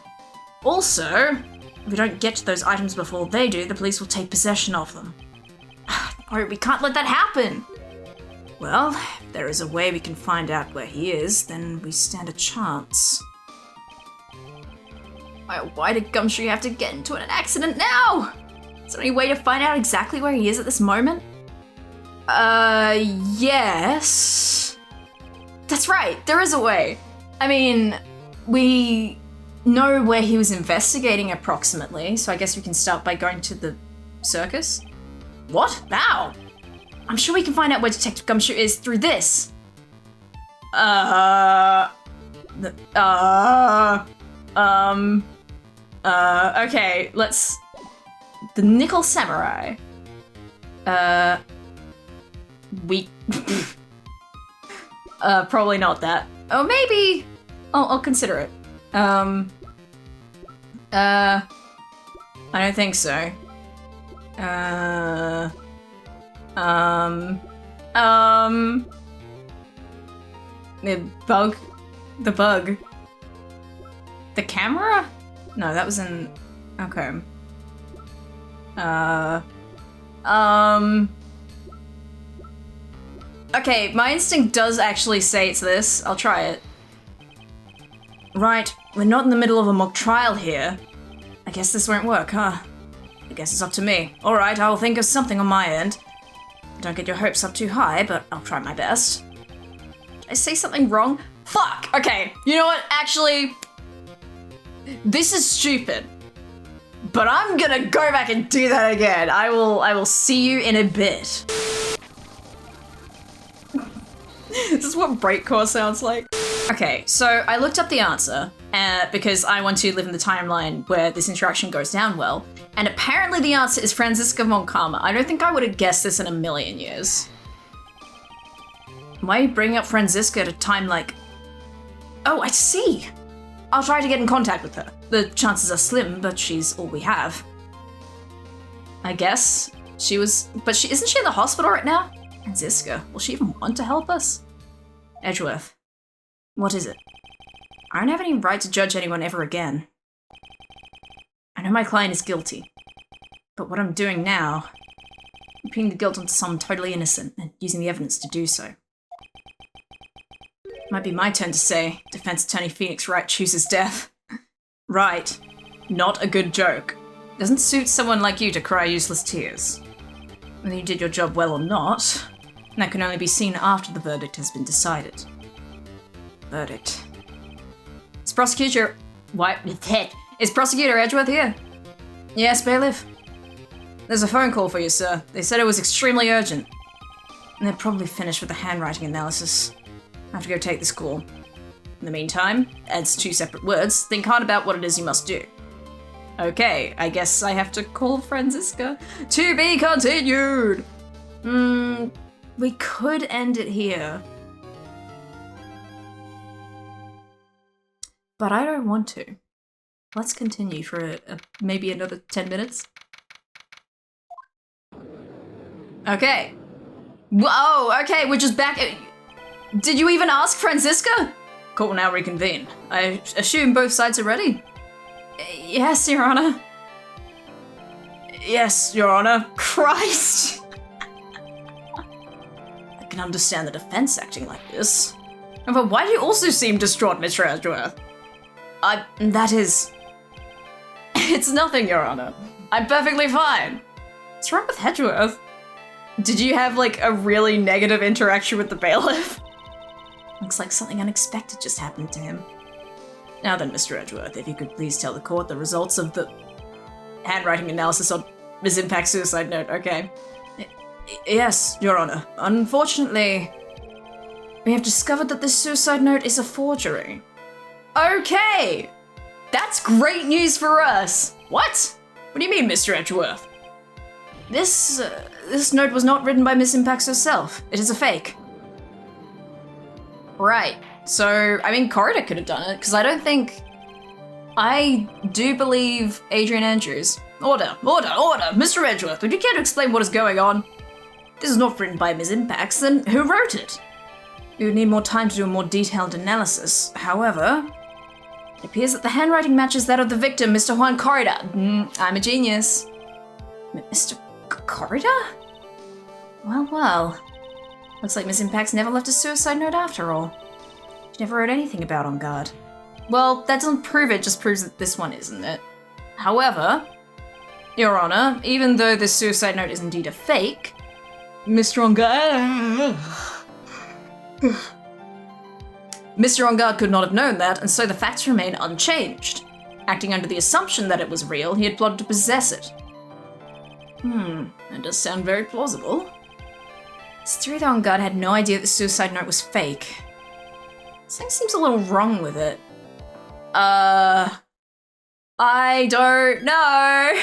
Also, if we don't get to those items before they do, the police will take possession of them. Oh, we can't let that happen. Well, if there is a way we can find out where he is, then we stand a chance. Why did Gumshoe have to get into an accident now? Is there any way to find out exactly where he is at this moment? Yes. That's right, there is a way. I mean, we know where he was investigating approximately, so I guess we can start by going to the circus. What? Now? I'm sure we can find out where Detective Gumshoe is through this. Okay, let's... The Nickel Samurai. Probably not that. Oh, maybe... I'll consider it. I don't think so. The bug. The camera? No, that was in... Okay. Okay, my instinct does actually say it's this. I'll try it. Right, we're not in the middle of a mock trial here. I guess this won't work, huh? I guess it's up to me. Alright, I'll think of something on my end. Don't get your hopes up too high, but I'll try my best. Did I say something wrong? Fuck! Okay, you know what? Actually, this is stupid. But I'm gonna go back and do that again. I will see you in a bit. This is what breakcore sounds like. Okay, so I looked up the answer because I want to live in the timeline where this interaction goes down well, and apparently the answer is Franziska von Karma. I don't think I would have guessed this in a million years. Why are you bringing up Franziska at a time like... Oh, I see! I'll try to get in contact with her. The chances are slim, but she's all we have. I guess. She was... But isn't she in the hospital right now? Franziska, will she even want to help us? Edgeworth. What is it? I don't have any right to judge anyone ever again. I know my client is guilty. But what I'm doing now... I'm putting the guilt onto someone totally innocent and using the evidence to do so. Might be my turn to say, Defense Attorney Phoenix Wright chooses death. Right. Not a good joke. Doesn't suit someone like you to cry useless tears. Whether you did your job well or not, that can only be seen after the verdict has been decided. Verdict. Is Prosecutor... What? Is Prosecutor Edgeworth here? Yes, Bailiff. There's a phone call for you, sir. They said it was extremely urgent. And they're probably finished with the handwriting analysis. I have to go take this call. In the meantime, adds 2 separate words, think hard about what it is you must do. Okay, I guess I have to call Franziska. To be continued! We could end it here. But I don't want to. Let's continue for maybe another 10 minutes. Okay. Whoa, okay, we're just back at... Did you even ask Franziska? Court will now reconvene. I assume both sides are ready? Yes, Your Honor. Yes, Your Honor. Christ! I can understand the defense acting like this. But why do you also seem distraught, Mr. Edgeworth? That is... It's nothing, Your Honor. I'm perfectly fine. What's wrong with Edgeworth? Did you have, like, a really negative interaction with the bailiff? Looks like something unexpected just happened to him. Now then, Mr. Edgeworth, if you could please tell the court the results of the handwriting analysis on Ms. Impact's suicide note, okay? Yes, Your Honor. Unfortunately, we have discovered that this suicide note is a forgery. Okay! That's great news for us! What? What do you mean, Mr. Edgeworth? This note was not written by Miss Impax herself. It is a fake. Right. So, I mean, Corridor could have done it, because I do believe Adrian Andrews. Order! Mr. Edgeworth, would you care to explain what is going on? This is not written by Ms. Impax, then who wrote it? We would need more time to do a more detailed analysis. However, it appears that the handwriting matches that of the victim, Mr. Juan Corridor. I'm a genius. Mr. Corridor? Well. Looks like Ms. Impax never left a suicide note after all. She never wrote anything about On Guard. Well, that doesn't prove it, just proves that this one isn't it. However, Your Honor, even though this suicide note is indeed a fake, Mr. On Guard... Mr. On Guard could not have known that, and so the facts remain unchanged. Acting under the assumption that it was real, he had plotted to possess it. That does sound very plausible. It's true that On Guard had no idea that the suicide note was fake. Something seems a little wrong with it. I don't know.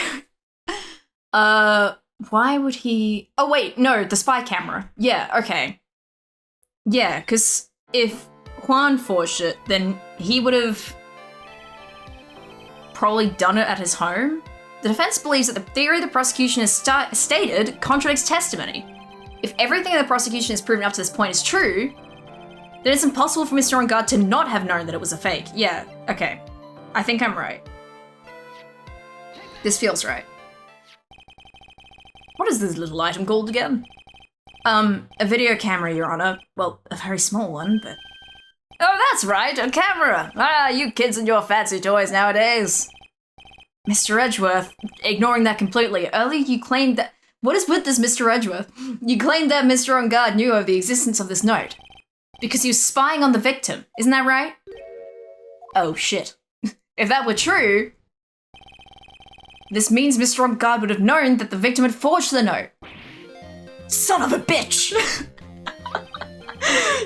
Why would he... Oh wait, no, the spy camera. Yeah, okay. Yeah, because if Juan forged it, then he would have probably done it at his home. The defense believes that the theory the prosecution has stated contradicts testimony. If everything the prosecution has proven up to this point is true, then it's impossible for Mr. On Guard to not have known that it was a fake. Yeah, okay. I think I'm right. This feels right. What is this little item called again? A video camera, Your Honor. Well, a very small one, but... Oh, that's right, a camera! Ah, you kids and your fancy toys nowadays. Mr. Edgeworth, ignoring that completely, earlier you claimed that... What is with this, Mr. Edgeworth? You claimed that Mr. On Guard knew of the existence of this note. Because he was spying on the victim, isn't that right? Oh, shit. If that were true, this means Mr. On Guard would have known that the victim had forged the note. Son of a bitch!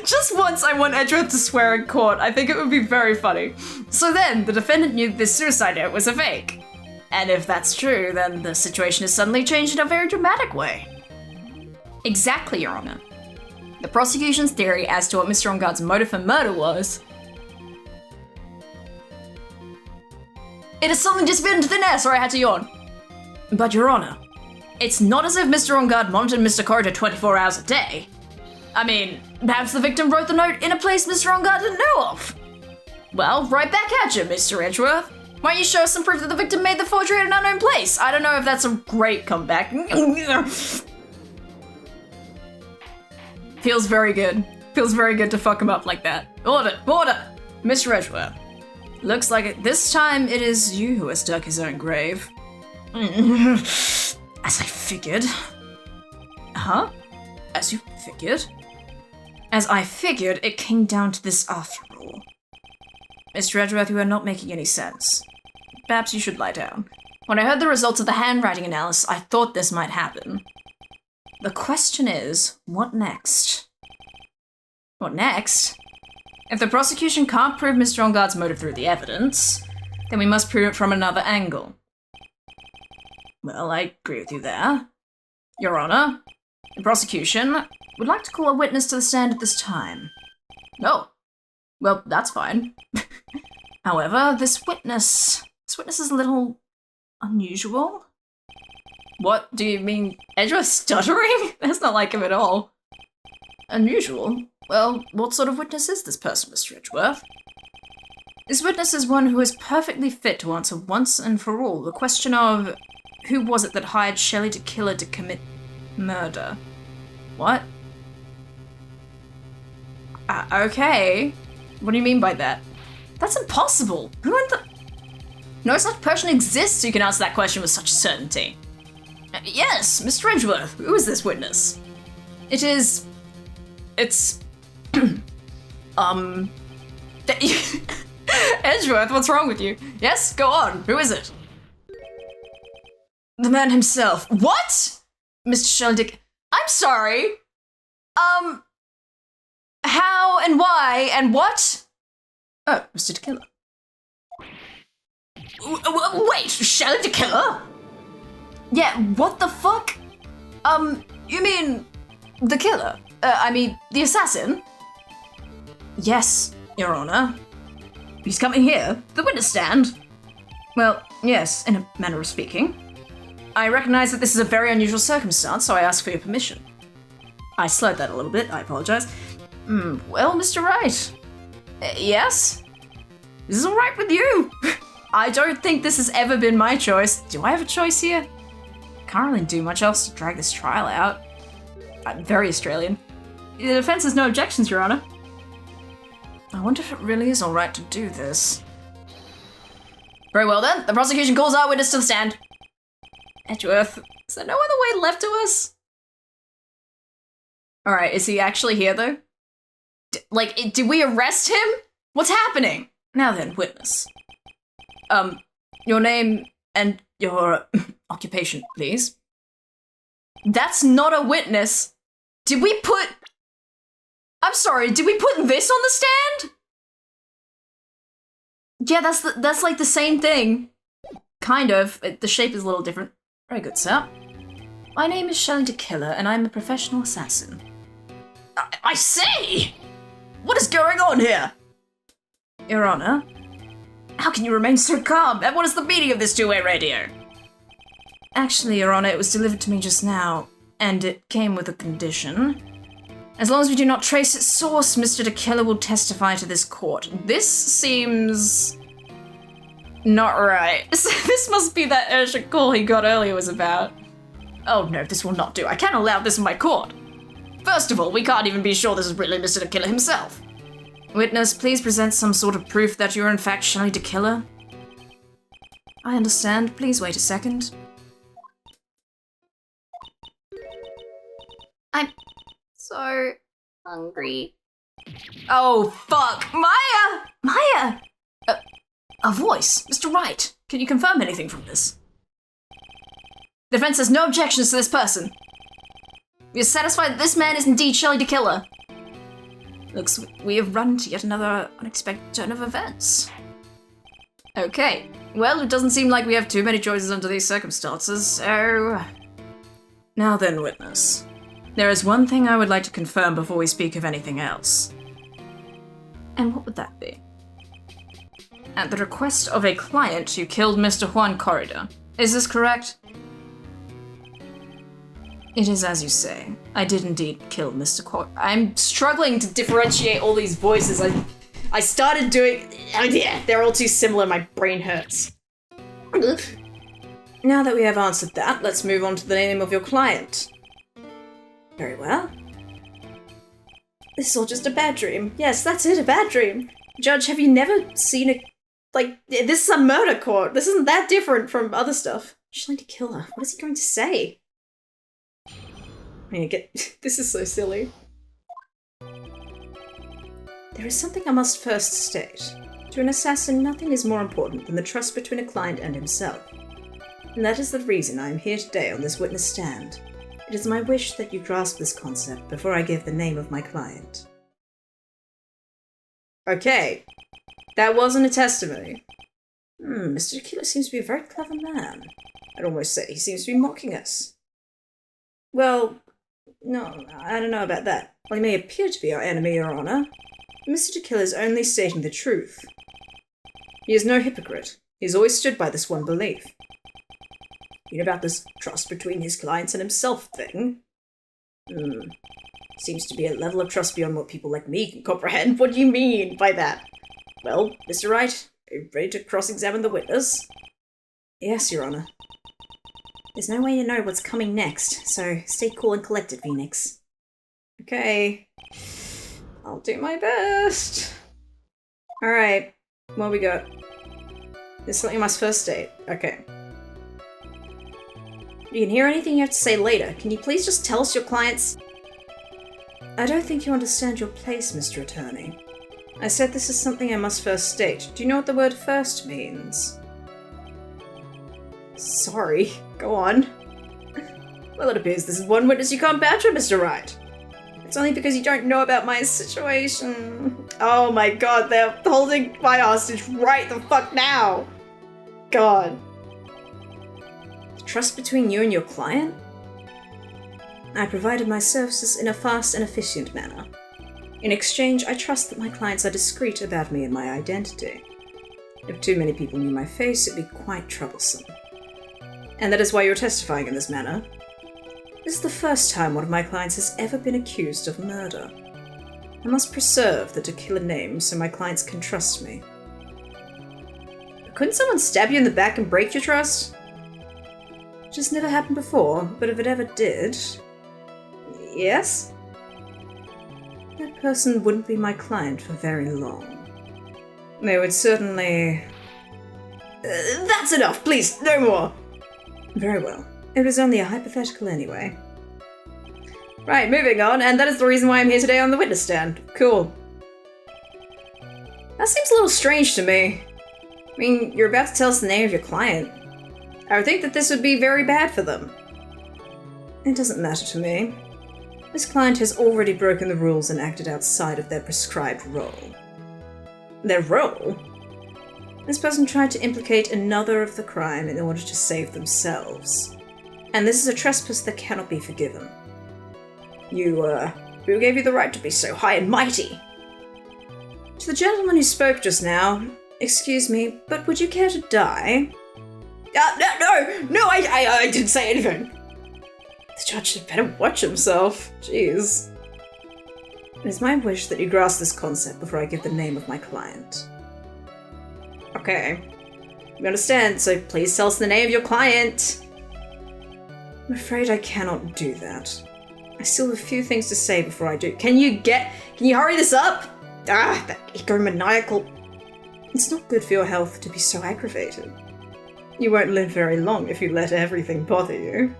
Just once I want Edgeworth to swear in court. I think it would be very funny. So then, the defendant knew this suicide note was a fake. And if that's true, then the situation is suddenly changed in a very dramatic way. Exactly, Your Honor. The prosecution's theory as to what Mr. OnGuard's motive for murder was... It has suddenly disappeared into thin air, sorry I had to yawn. But Your Honor, it's not as if Mr. OnGuard monitored Mr. Corridor 24 hours a day. I mean, perhaps the victim wrote the note in a place Mr. OnGuard didn't know of. Well, right back at you, Mr. Edgeworth. Why don't you show us some proof that the victim made the forgery at an unknown place? I don't know if that's a great comeback. Feels very good. Feels very good to fuck him up like that. Order! Order! Mr. Edgeworth. Looks like this time it is you who has dug his own grave. As I figured. Huh? As you figured? As I figured, it came down to this after all. Mr. Edgeworth, you are not making any sense. Perhaps you should lie down. When I heard the results of the handwriting analysis, I thought this might happen. The question is, what next? What next? If the prosecution can't prove Mr. OnGuard's motive through the evidence, then we must prove it from another angle. Well, I agree with you there. Your Honor, the prosecution would like to call a witness to the stand at this time. No. Well, that's fine. However, this witness is a little unusual. What do you mean? Edgeworth stuttering? That's not like him at all. Unusual? Well, what sort of witness is this person, Mr. Edgeworth? This witness is one who is perfectly fit to answer once and for all the question of who was it that hired Shelley to kill her to commit murder? What? Okay. What do you mean by that? That's impossible. Who in the... No such person exists who can answer that question with such certainty. Yes, Mr. Edgeworth, who is this witness? It's... Edgeworth, what's wrong with you? Yes, go on, who is it? The man himself. What? Mr. Shelley I'm sorry. How and why and what? Oh, Mr. Tequila. Wait, Shelley Tequila? Yeah, what the fuck? You mean the killer? I mean, the assassin? Yes, Your Honor. He's coming here, the witness stand. Well, yes, in a manner of speaking. I recognize that this is a very unusual circumstance, so I ask for your permission. I slurred that a little bit, I apologize. Well, Mr. Wright. Yes? This is alright with you. I don't think this has ever been my choice. Do I have a choice here? Can't really do much else to drag this trial out. I'm very Australian. The defense has no objections, Your Honor. I wonder if it really is alright to do this. Very well then, the prosecution calls our witness to the stand. Edgeworth, is there no other way left to us? Alright, is he actually here though? Did we arrest him? What's happening? Now then, witness. Your name and your occupation, please. That's not a witness. Did we put... I'm sorry, did we put this on the stand? Yeah, that's like the same thing. Kind of. The shape is a little different. Very good, sir. My name is Shelley Tequila, and I'm a professional assassin. I see! What is going on here? Your Honor, how can you remain so calm? And what is the meaning of this two-way radio? Actually, Your Honor, it was delivered to me just now, and it came with a condition. As long as we do not trace its source, Mr. Tequila will testify to this court. This seems... not right. This must be that urgent call he got earlier was about. Oh no, this will not do. I can't allow this in my court. First of all, we can't even be sure this is really Mr. Tequila himself. Witness, please present some sort of proof that you're in fact Shelley Tequila. I understand. Please wait a second. I'm so hungry. Oh, fuck. Maya! Maya! A voice. Mr. Wright, can you confirm anything from this? Defense has no objections to this person. We are satisfied that this man is indeed Shelley Tequila. Looks we have run into yet another unexpected turn of events. Okay, well, it doesn't seem like we have too many choices under these circumstances, so... Now then, witness. There is one thing I would like to confirm before we speak of anything else. And what would that be? At the request of a client, you killed Mr. Juan Corrida. Is this correct? It is as you say. I did indeed kill Mr. Corrida. I'm struggling to differentiate all these voices. I started doing... Oh yeah, they're all too similar, my brain hurts. Now that we have answered that, let's move on to the name of your client. Very well. This is all just a bad dream. Yes, that's it, a bad dream. Judge, have you never seen a... Like, this is a murder court. This isn't that different from other stuff. She's trying to kill her. What is he going to say? I mean, this is so silly. There is something I must first state. To an assassin, nothing is more important than the trust between a client and himself. And that is the reason I am here today on this witness stand. It is my wish that you grasp this concept before I give the name of my client. Okay. That wasn't a testimony. Mr. Killer seems to be a very clever man. I'd almost say he seems to be mocking us. Well, no, I don't know about that. While he may appear to be our enemy, Your Honor, Mr. Killer is only stating the truth. He is no hypocrite. He has always stood by this one belief. You know about this trust between his clients and himself thing? Seems to be a level of trust beyond what people like me can comprehend. What do you mean by that? Well, Mr. Wright, are you ready to cross-examine the witness? Yes, Your Honor. There's no way to know what's coming next, so stay cool and collected, Phoenix. Okay. I'll do my best. Alright, what we got? There's something I must first state. Okay. You can hear anything you have to say later. Can you please just tell us your clients? I don't think you understand your place, Mr. Attorney. I said this is something I must first state. Do you know what the word first means? Sorry. Go on. Well, it appears this is one witness you can't badger, Mr. Wright. It's only because you don't know about my situation. Oh my god, they're holding my hostage right the fuck now. God. Trust between you and your client? I provided my services in a fast and efficient manner. In exchange, I trust that my clients are discreet about me and my identity. If too many people knew my face, it'd be quite troublesome. And that is why you're testifying in this manner? This is the first time one of my clients has ever been accused of murder. I must preserve the tequila name so my clients can trust me. Couldn't someone stab you in the back and break your trust? Just never happened before, but if it ever did... Yes? That person wouldn't be my client for very long. They would certainly... That's enough, please, no more! Very well. It was only a hypothetical anyway. Right, moving on, and that is the reason why I'm here today on the witness stand. Cool. That seems a little strange to me. I mean, you're about to tell us the name of your client. I would think that this would be very bad for them. It doesn't matter to me. This client has already broken the rules and acted outside of their prescribed role. Their role? This person tried to implicate another of the crime in order to save themselves. And this is a trespass that cannot be forgiven. Who gave you the right to be so high and mighty? To the gentleman who spoke just now, excuse me, but would you care to die? No, I didn't say anything. The judge had better watch himself. Jeez. It is my wish that you grasp this concept before I give the name of my client. Okay. We understand, so please tell us the name of your client. I'm afraid I cannot do that. I still have a few things to say before I do. Can you hurry this up? That egomaniacal... It's not good for your health to be so aggravated. You won't live very long if you let everything bother you.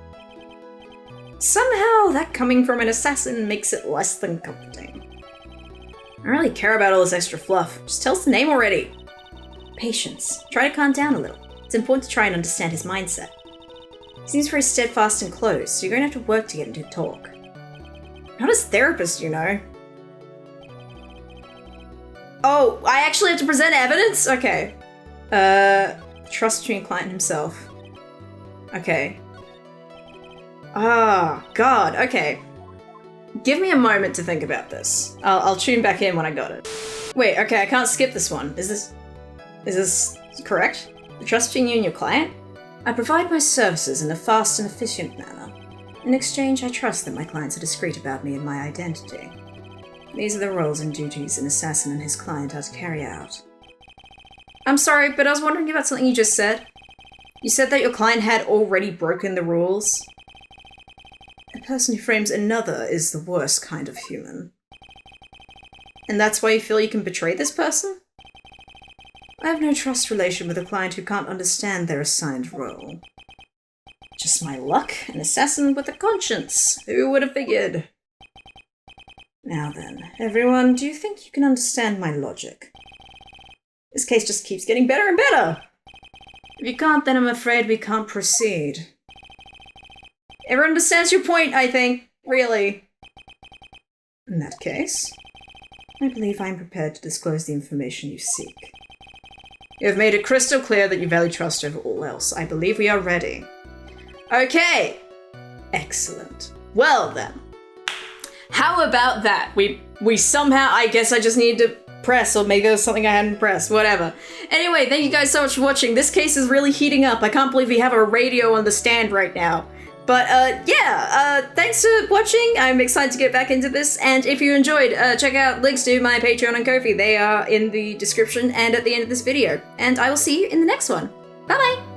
Somehow, that coming from an assassin makes it less than comforting. I don't really care about all this extra fluff. Just tell us the name already. Patience. Try to calm down a little. It's important to try and understand his mindset. He seems very steadfast and closed, so you're going to have to work to get him to talk. Not his therapist, you know. Oh, I actually have to present evidence? Okay. Trust between client and himself. Okay. Ah, God, okay. Give me a moment to think about this. I'll tune back in when I got it. Wait, okay, I can't skip this one. Is this correct? The trust between you and your client? I provide my services in a fast and efficient manner. In exchange, I trust that my clients are discreet about me and my identity. These are the roles and duties an assassin and his client are to carry out. I'm sorry, but I was wondering about something you just said. You said that your client had already broken the rules. A person who frames another is the worst kind of human. And that's why you feel you can betray this person? I have no trust relation with a client who can't understand their assigned role. Just my luck, an assassin with a conscience. Who would have figured? Now then, everyone, do you think you can understand my logic? This case just keeps getting better and better. If you can't, then I'm afraid we can't proceed. Everyone understands your point, I think. Really. In that case, I believe I am prepared to disclose the information you seek. You have made it crystal clear that you value trust over all else. I believe we are ready. Okay. Excellent. Well then. How about that? We somehow, I guess I just needed to press, or maybe there was something I hadn't pressed, whatever. Anyway, thank you guys so much for watching. This case is really heating up. I can't believe we have a radio on the stand right now. But thanks for watching. I'm excited to get back into this. And if you enjoyed, check out links to my Patreon and Ko-fi. They are in the description and at the end of this video. And I will see you in the next one. Bye bye.